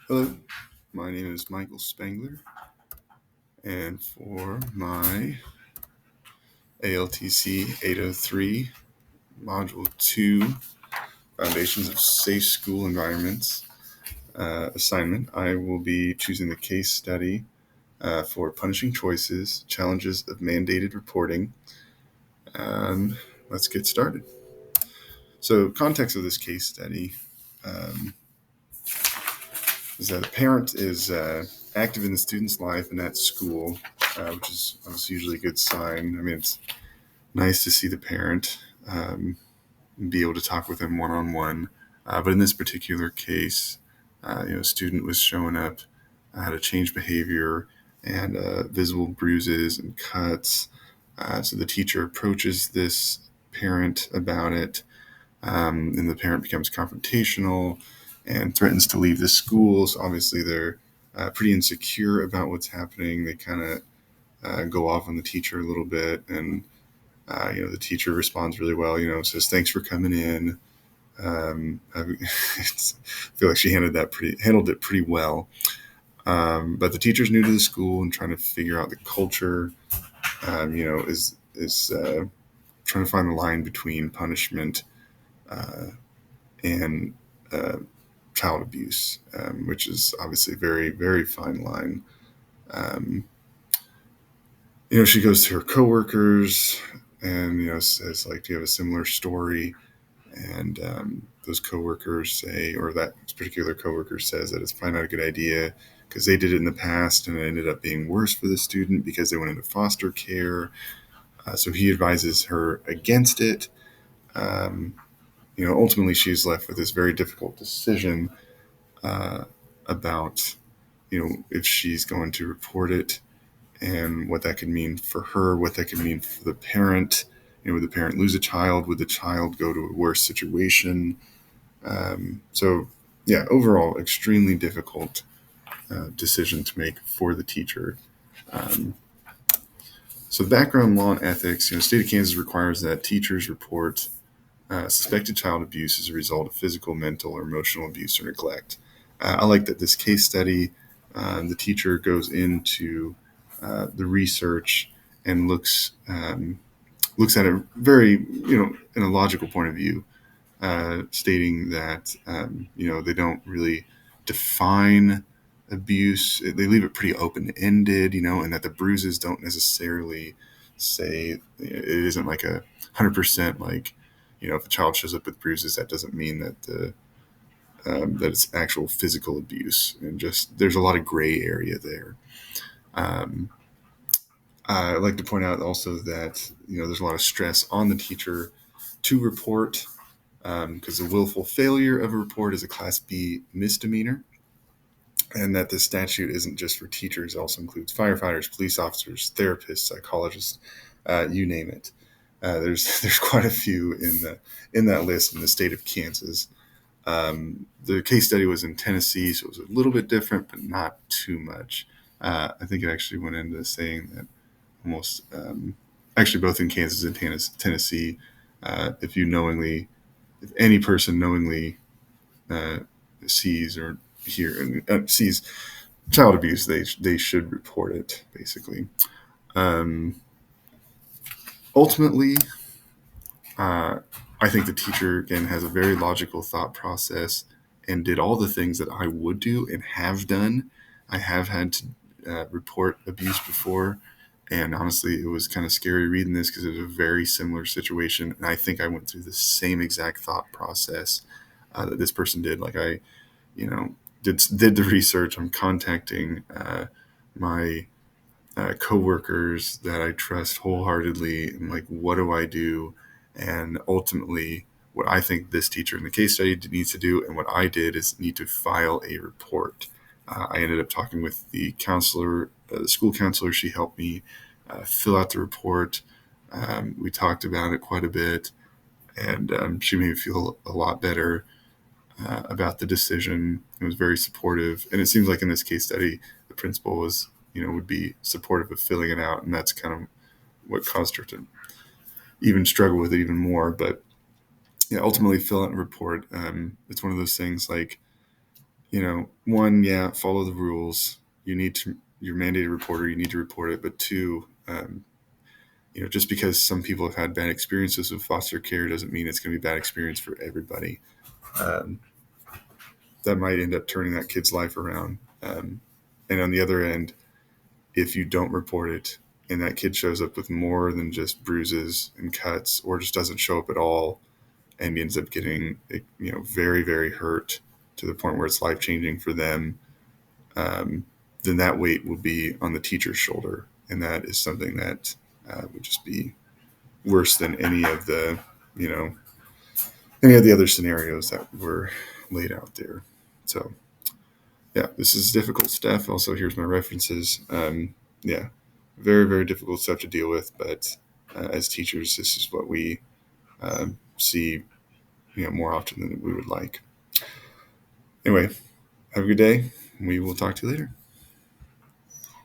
Hello, my name is Michael Spangler, and for my ALTC 803 Module 2 Foundations of Safe School Environments assignment, I will be choosing the case study for punishing choices, challenges of mandated reporting. Let's get started. So, context of this case study um, is that a parent is active in the student's life and at school, which is obviously usually a good sign. I mean, it's nice to see the parent and be able to talk with them one-on-one. But in this particular case, a student was showing up, had a changed behavior and visible bruises and cuts. So the teacher approaches this parent about it, and the parent becomes confrontational and threatens to leave the school. So obviously they're pretty insecure about what's happening. They kind of go off on the teacher a little bit, and the teacher responds really well. Says thanks for coming in. I feel like she handled it pretty well. But the teacher's new to the school and trying to figure out the culture. Is trying to find the line between punishment and uh, child abuse, which is obviously a very, very fine line. Um, she goes to her coworkers and says like, "Do you have a similar story?" And those coworkers say, or that particular coworker says that it's probably not a good idea because they did it in the past and it ended up being worse for the student because they went into foster care. So he advises her against it. Um, Ultimately, she's left with this very difficult decision uh, about, if she's going to report it and what that could mean for her, what that could mean for the parent. Would the parent lose a child? Would the child go to a worse situation? So, yeah, overall, extremely difficult decision to make for the teacher. Um, so, background law and ethics. State of Kansas requires that teachers report suspected child abuse as a result of physical, mental, or emotional abuse or neglect. I like that this case study, the teacher goes into the research and looks at it very, in a logical point of view, stating that they don't really define abuse. They leave it pretty open ended, and that the bruises don't necessarily say it isn't like 100% like, if a child shows up with bruises, that doesn't mean that it's actual physical abuse, and just there's a lot of gray area there. Um, I'd like to point out also that there's a lot of stress on the teacher to report, because the willful failure of a report is a Class B misdemeanor, and that this statute isn't just for teachers; it also includes firefighters, police officers, therapists, psychologists, you name it. There's quite a few in that list in the state of Kansas. The case study was in Tennessee, so it was a little bit different, but not too much. I think it actually went into saying that almost, actually both in Kansas and Tennessee, if any person knowingly uh, sees or sees child abuse, they should report it. Basically, um, ultimately, uh, I think the teacher again has a very logical thought process and did all the things that I would do and have done. I have had to report abuse before, and honestly, it was kind of scary reading this because it was a very similar situation, and I think I went through the same exact thought process that this person did. Like I, you know, did the research. I'm contacting my coworkers that I trust wholeheartedly, and like, what do I do? And ultimately, what I think this teacher in the case study needs to do, and what I did, is need to file a report. I ended up talking with the counselor, the school counselor. She helped me fill out the report. We talked about it quite a bit, and she made me feel a lot better about the decision. It was very supportive, and it seems like in this case study, the principal would be supportive of filling it out, and that's kind of what caused her to even struggle with it even more. But yeah, ultimately, fill out a report. It's one of those things like one, yeah, follow the rules. You're mandated reporter, you need to report it. But two, just because some people have had bad experiences with foster care doesn't mean it's going to be a bad experience for everybody. Um, that might end up turning that kid's life around. And on the other end, if you don't report it and that kid shows up with more than just bruises and cuts, or just doesn't show up at all and ends up getting, very, very hurt to the point where it's life changing for them, then that weight will be on the teacher's shoulder. And that is something that would just be worse than you know, any of the other scenarios that were laid out there. So, yeah, this is difficult stuff. Also, here's my references. Yeah, very, very difficult stuff to deal with. But as teachers, this is what we see, more often than we would like. Anyway, have a good day. We will talk to you later.